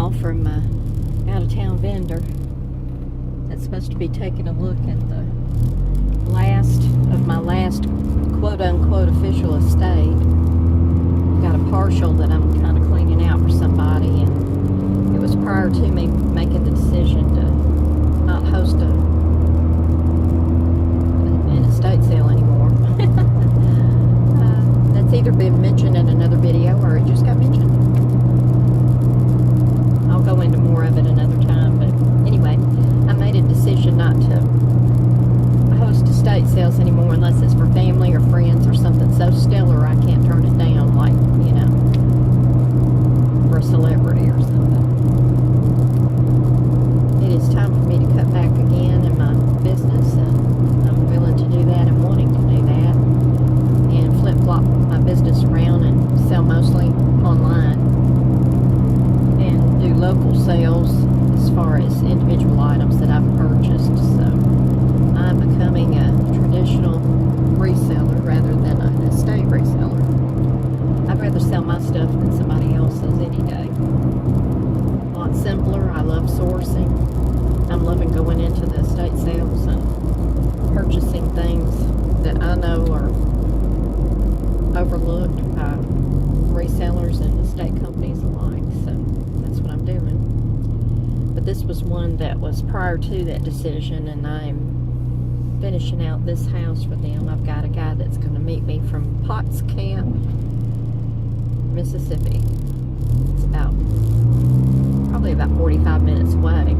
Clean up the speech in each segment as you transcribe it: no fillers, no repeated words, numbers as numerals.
call from an out-of-town vendor that's supposed to be taking a look at the last of my last quote-unquote official estate. Got a partial that I'm kind of cleaning out for somebody, and it was prior to me making the decision to not host an estate sale anymore. That's either been mentioned in another video or it just got mentioned. I'll go into more of it another time, but anyway, I made a decision not to host estate sales anymore unless it's for family or friends or something so stellar I can't turn it down, like, you know, for a celebrity or something. It is time for me to cut back again in my business, and I'm willing to do that and wanting to do that, and flip-flop my business around and sell mostly online and do local sales as far as individual items that I've purchased. So I'm becoming a traditional reseller rather than an estate reseller. I'd rather sell my stuff than somebody else's any day. A lot simpler. I love sourcing. I'm loving going into the estate sales and purchasing things that I know are overlooked by resellers and estate companies alike. So that's what I'm doing. But this was one that was prior to that decision, and I'm finishing out this house for them. I've got a guy that's going to meet me from Potts Camp, Mississippi. It's probably about 45 minutes away.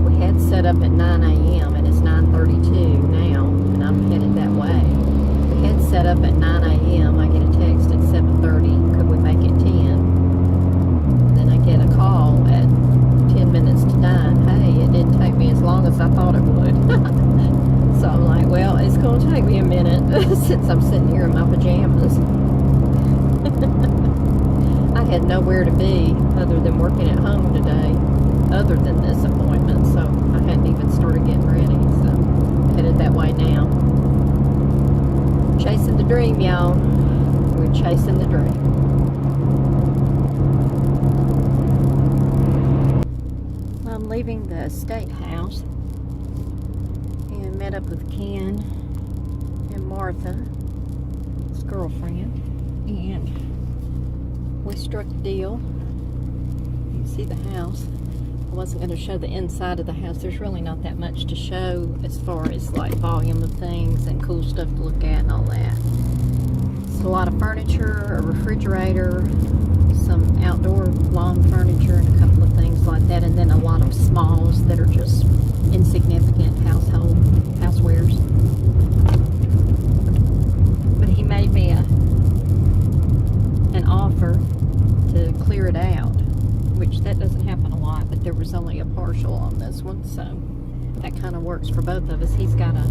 We had set up at 9 a.m. and it's 9:32 now, and I'm headed that way. We had set up at 9 a.m. I get a text at 7:30. Could we make it 10? And then I get a call at 10 minutes to 9. Hey, it didn't take me as long as I thought it would. So I'm like, well, it's going to take me a minute since I'm sitting here in my pajamas. I had nowhere to be other than working at home today, other than this appointment, so I hadn't even started getting ready, so I'm headed that way now. Chasing the dream, y'all. We're chasing the dream. I'm leaving the estate house and met up with Ken and Martha, his girlfriend, and we struck a deal. You can see the house. I wasn't going to show the inside of the house. There's really not that much to show as far as like volume of things and cool stuff to look at and all that. It's a lot of furniture, a refrigerator, some outdoor lawn furniture, and a couple of things like that, and then a lot of smalls that are just insignificant housewares. But he made me an offer to clear it out, which that doesn't happen a lot, but there was only a partial on this one, so that kind of works for both of us. He's got a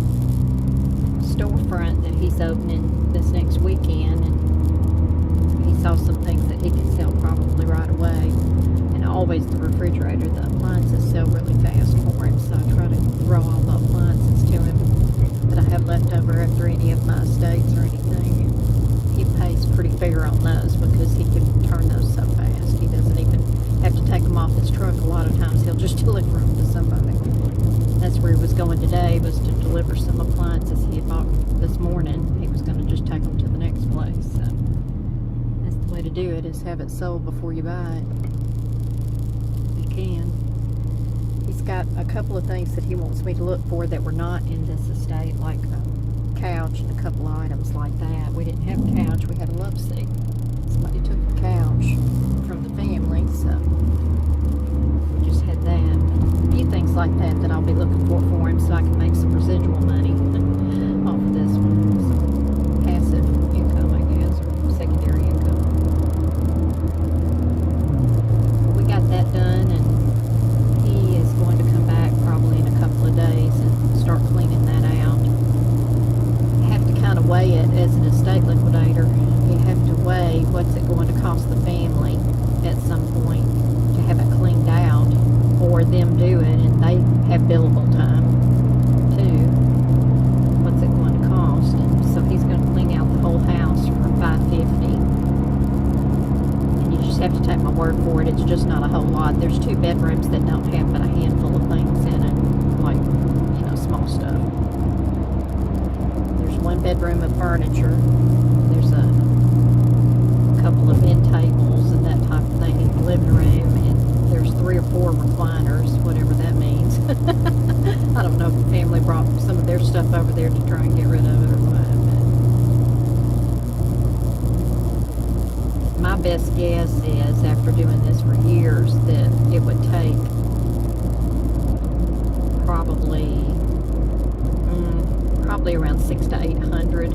storefront that he's opening this next weekend, and he saw some things that he can sell probably right away. And always the refrigerator, the appliances sell really fast for him, so I try to throw all the appliances to him that I have left over after any of my estates or anything. He pays pretty fair on those because he can turn those so fast. He doesn't even have to take them off his truck. A lot of times he'll just deliver them to somebody. That's where he was going today, was to deliver some appliances he had bought this morning. He was going to just take them to the next place. So that's the way to do it, is have it sold before you buy it. You can. He's got a couple of things that he wants me to look for that were not in this estate, like a couch and a couple of items like that. We didn't have a couch, we had a love seat. Somebody took the couch from the family, so we just had that. A few things like that that I'll be looking for him, so I can make some residual money off of this one. Some passive income, I guess, or secondary income. We got that done, and he is going to come back probably in a couple of days and start cleaning that out. You have to kind of weigh it as an estate liquidator. You have to weigh what's it going to cost the family at some point to have it cleaned out, or them do it and they have billable time too. What's it going to cost? And so he's going to clean out the whole house for $550, and you just have to take my word for it. It's just not a whole lot. There's 2 bedrooms that don't have but a handful of things in it, like, you know, small stuff. There's 1 bedroom of furniture. There's a couple of end tables and that type of thing in the living room, and there's 3 or 4 recliners, whatever that means. I don't know if the family brought some of their stuff over there to try and get rid of it or what. But my best guess is, after doing this for years, that it would take probably around 600 to 800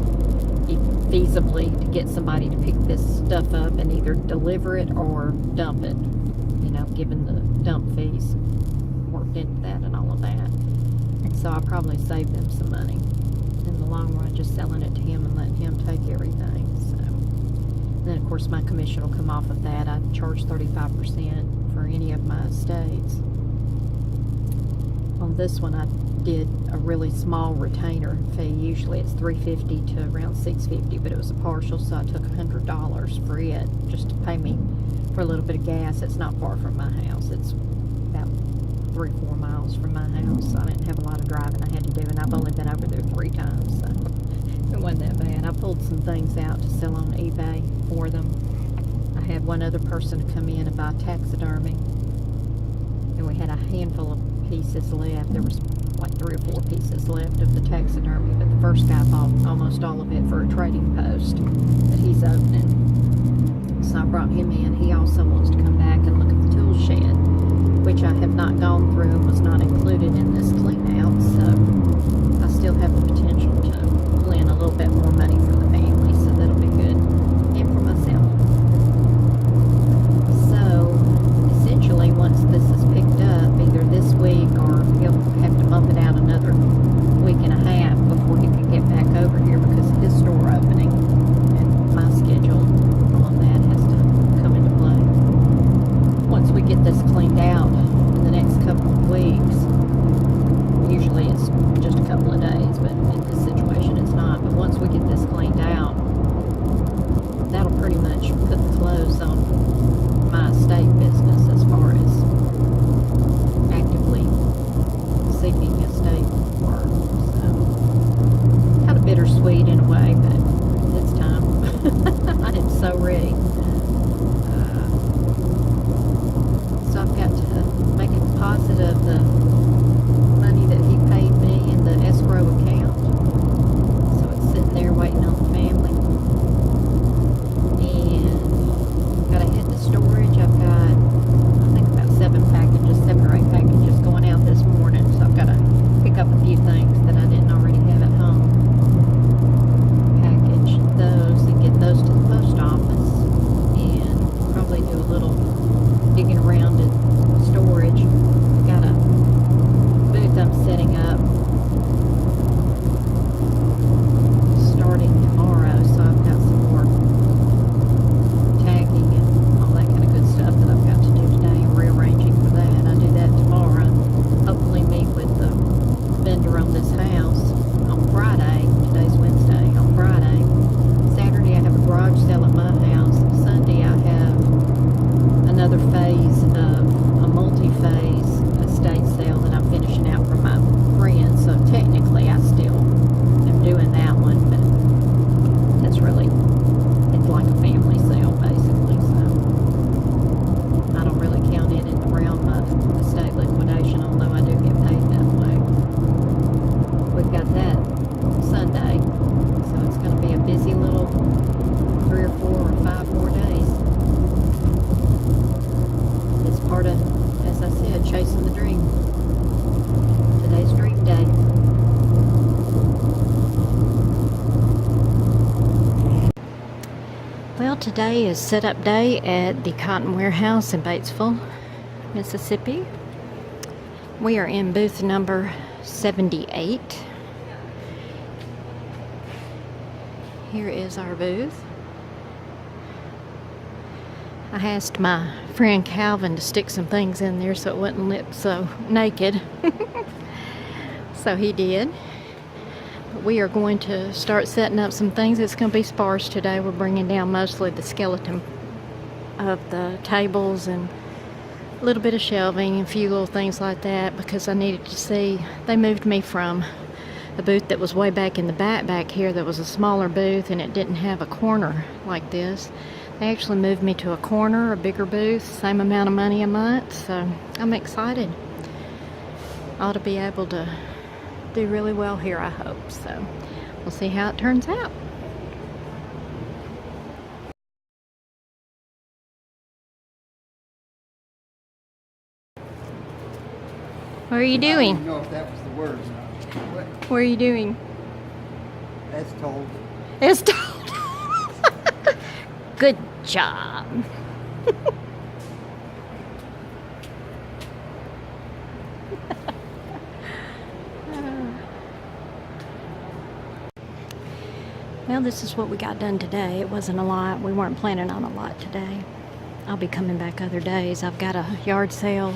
feasibly to get somebody to pick this stuff up and either deliver it or dump it, you know, given the dump fees worked into that and all of that. So I probably saved them some money in the long run, just selling it to him and letting him take everything. So, and then of course my commission will come off of that. I charge 35% for any of my estates. On this one I did a really small retainer fee. Usually it's $350 to around $650, but it was a partial, so I took $100 for it just to pay me for a little bit of gas. It's not far from my house. It's about 3 or 4 miles from my house. So I didn't have a lot of driving I had to do, and I've only been over there 3 times, so it wasn't that bad. I pulled some things out to sell on eBay for them. I had one other person come in and buy taxidermy, and we had a handful of pieces left. There was like 3 or 4 pieces left of the taxidermy, but the first guy bought almost all of it for a trading post that he's opening. So I brought him in. He also wants to come back and look at the tool shed, which I have not gone through and was not included in this clean out, so I still have the potential to pull in a little bit more money for the family, so that'll be good, and for myself. So essentially, once this is picked up, either this week or he'll have to bump it out another week and a half before he can get back over here because of his store opening, and my schedule on that has to come into play. Once we get this cleaned out in the next couple of weeks, usually it's just a couple of days, but in this situation it's not, but once we get this cleaned out, that'll pretty much put the close on my estate business as far as actively seeking estate work. So kind of bittersweet in a way, but it's time. I am so ready. So I've got to make a deposit of the money that he paid me in the escrow account. So it's sitting there waiting on the family. And got to head to storage. I've got, I think, about 7 or 8 packages going out this morning. So I've got to pick up a few things that I didn't already have at home. Package those and get those to the post office. And probably do a little digging around in storage. I've got a booth I'm setting up starting tomorrow, so I've got some more tagging and all that kind of good stuff that I've got to do today and rearranging for that. I do that tomorrow. Hopefully meet with the vendor on this house on Friday. Today's Wednesday. On Friday. Saturday I have a garage sale at my house. Sunday I have another phase of a multi-phase estate sale that I'm finishing out for my friends. So technically I still am doing that one, but that's really, it's like a family sale basically. So I don't really count it in the realm of estate liquidation, although I do get paid that way. We've got that Sunday, so it's going to be a busy little 3 or 4 or 5 more days. It's part of, as I said, chasing the dream. Today's dream day. Well, today is setup day at the Cotton Warehouse in Batesville, Mississippi. We are in booth number 78. Here is our booth. I asked my friend Calvin to stick some things in there so it wouldn't look so naked. So he did. We are going to start setting up some things. It's going to be sparse today. We're bringing down mostly the skeleton of the tables and a little bit of shelving and a few little things like that, because I needed to see. They moved me from a booth that was way back in the back here that was a smaller booth, and it didn't have a corner like this. They actually moved me to a corner, a bigger booth, same amount of money a month, so I'm excited. I ought to be able to do really well here, I hope. So we'll see how it turns out. What are you doing? I don't know if that was the word or not. What are you doing? That's told. It's told. Good job. Well, this is what we got done today. It wasn't a lot. We weren't planning on a lot today. I'll be coming back other days. I've got a yard sale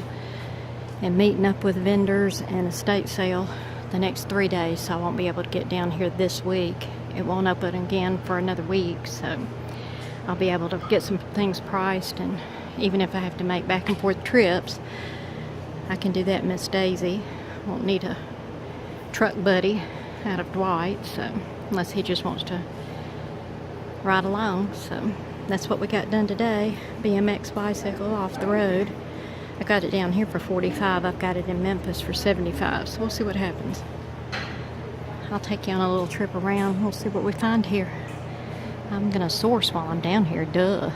and meeting up with vendors and estate sale the next 3 days, so I won't be able to get down here this week. It won't open again for another week, so I'll be able to get some things priced, and even if I have to make back and forth trips, I can do that, Miss Daisy. Won't need a truck buddy out of Dwight, so unless he just wants to ride along. So that's what we got done today. BMX bicycle off the road. I got it down here for $45. I've got it in Memphis for $75, so we'll see what happens. I'll take you on a little trip around. We'll see what we find here. I'm gonna source while I'm down here, duh.